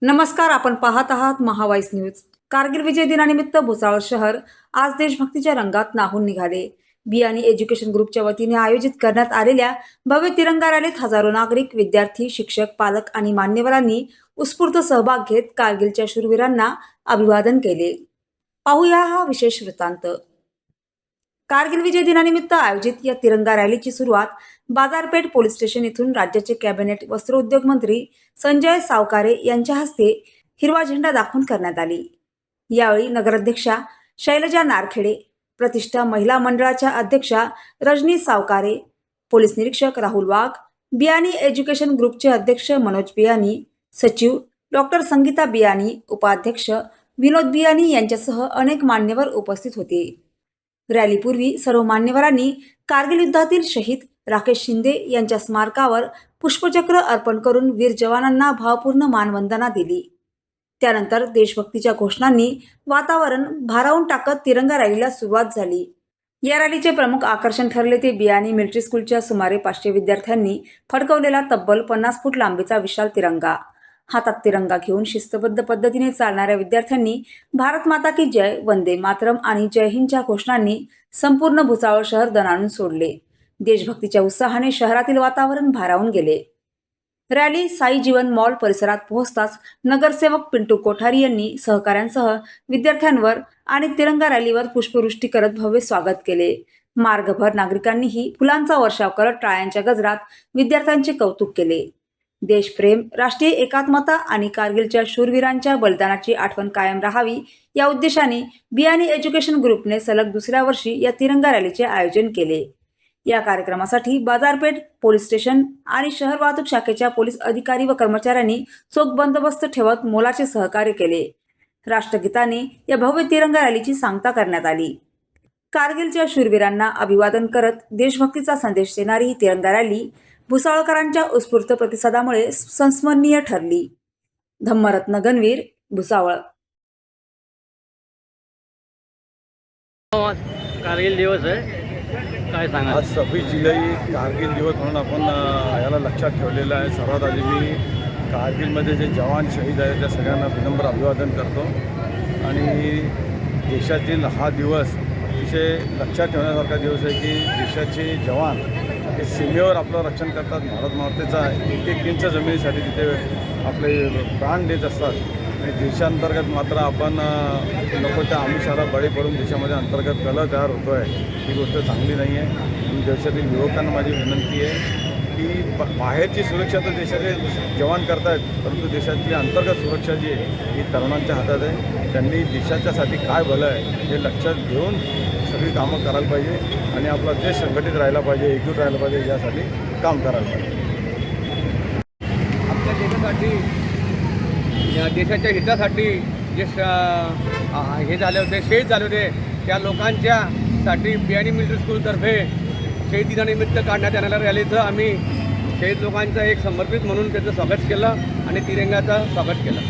नमस्कार, आपण पाहत आहात महावाईस न्यूज। कारगिल विजय दिनानिमित्त भुसावळ शहर आज देशभक्तीच्या रंगात न्हाऊन निघाले। बियाणी एज्युकेशन ग्रुपच्या वतीने आयोजित करण्यात आलेल्या भव्य तिरंगा रॅलीत हजारो नागरिक, विद्यार्थी, शिक्षक, पालक आणि मान्यवरांनी उत्स्फूर्त सहभाग घेत कारगिलच्या शूरवीरांना अभिवादन केले। पाहूया हा विशेष वृत्तांत। कारगिल विजय दिनानिमित्त आयोजित या तिरंगा रॅलीची सुरुवात बाजारपेठ पोलीस स्टेशन येथून राज्याचे कॅबिनेट वस्त्रोद्योग मंत्री संजय सावकारे यांच्या हस्ते हिरवा झेंडा दाखवून करण्यात आली। यावेळी नगराध्यक्षा शैलजा नारखेडे, प्रतिष्ठा महिला मंडळाच्या अध्यक्षा रजनी सावकारे, पोलीस निरीक्षक राहुल वाघ, बियाणी एज्युकेशन ग्रुपचे अध्यक्ष मनोज बियाणी, सचिव डॉक्टर संगीता बियाणी, उपाध्यक्ष विनोद बियाणी यांच्यासह अनेक मान्यवर उपस्थित होते। रॅलीपूर्वी सर्व मान्यवरांनी कारगिल युद्धातील शहीद राकेश शिंदे यांच्या स्मारकावर पुष्पचक्र अर्पण करून वीर जवानांना भावपूर्ण मानवंदना दिली। त्यानंतर देशभक्तीच्या घोषणांनी वातावरण भारावून टाकत तिरंगा रॅलीला सुरुवात झाली। या रॅलीचे प्रमुख आकर्षण ठरले ते बियाणी मिलिटरी स्कूलच्या सुमारे 500 विद्यार्थ्यांनी फडकवलेला तब्बल 50 फूट लांबीचा विशाल तिरंगा। हातात तिरंगा घेऊन शिस्तबद्ध पद्धतीने चालणाऱ्या विद्यार्थ्यांनी भारत माता की जय, वंदे मातरम आणि जय हिंदच्या घोषणांनी संपूर्ण भुसावळ शहर दणाणून सोडले। देशभक्तीच्या उत्साहाने शहरातील वातावरण भारावून गेले। रॅली साई जीवन मॉल परिसरात पोहोचताच नगरसेवक पिंटू कोठारी यांनी सहकाऱ्यांसह विद्यार्थ्यांवर आणि तिरंगा रॅलीवर पुष्पवृष्टी करत भव्य स्वागत केले। मार्गभर नागरिकांनीही फुलांचा वर्षाव करत टाळ्यांच्या गजरात विद्यार्थ्यांचे कौतुक केले। देशप्रेम, राष्ट्रीय एकात्मता आणि कारगिलच्या शूरवीरांच्या बलिदानाची आठवण कायम राहावी या उद्देशाने बियाणी एज्युकेशन ग्रुपने सलग दुसऱ्या वर्षी या तिरंगा रॅलीचे आयोजन केले। या कार्यक्रमासाठी बाजारपेठ पोलीस स्टेशन आणि शहर वाहतूक शाखेच्या पोलीस अधिकारी व कर्मचाऱ्यांनी चोख बंदोबस्त ठेवत मोलाचे सहकार्य केले। राष्ट्रगीताने या भव्य तिरंगा रॅलीची सांगता करण्यात आली। कारगिलच्या शूरवीरांना अभिवादन करत देशभक्तीचा संदेश देणारी ही तिरंगा रॅली भुसावळकरांच्या उत्स्फूर्त प्रतिसादामुळे संस्मरणीय ठरली। धम्मरत्न गणवीर, भुसावळ। कारगिल दिवस आहे, काय सांगा? आज 26 जुलै कारगिल दिवस म्हणून आपण याला लक्षात ठेवलेलं आहे। सर्वात आधी मी कारगिलमध्ये जे जवान शहीद आहेत त्या सगळ्यांना विनम्र अभिवादन करतो आणि देशातील हा दिवस अतिशय लक्षात ठेवण्यासारखा दिवस आहे की देशाचे जवान हे सीमेवर आपलं रक्षण करतात। भारत मातेचा एक इंच जमिनीसाठी तिथे आपले प्राण देत असतात आणि देशांतर्गत मात्र आपण नको त्या आमिषाला बळी पडून देशामध्ये अंतर्गत कलह तयार होतो आहे। ही गोष्ट चांगली नाही आहे आणि देशातील युवकांना माझी विनंती आहे की बाहेरची सुरक्षा तर देशाचे जवान करतायत, परंतु देशातली अंतर्गत सुरक्षा जी आहे ही तरुणांच्या हातात आहे। त्यांनी देशाच्यासाठी काय भलं आहे हे लक्षात घेऊन सगळी कामं करायला पाहिजे आणि आपला देश संघटित राहायला पाहिजे, एकजूट राहायला पाहिजे, यासाठी काम करायला पाहिजे। आपल्या देशासाठी, देशाच्या हितासाठी जे हे झाले होते, शहीद झाले होते, त्या लोकांच्यासाठी बियाणी मिलिटरी स्कूलतर्फे शहीद दिनानिमित्त काढण्यात येणाऱ्या रॅलीचं आम्ही शहीद लोकांचं एक समर्पित म्हणून त्याचं स्वागत केलं आणि तिरंगाचं स्वागत केलं।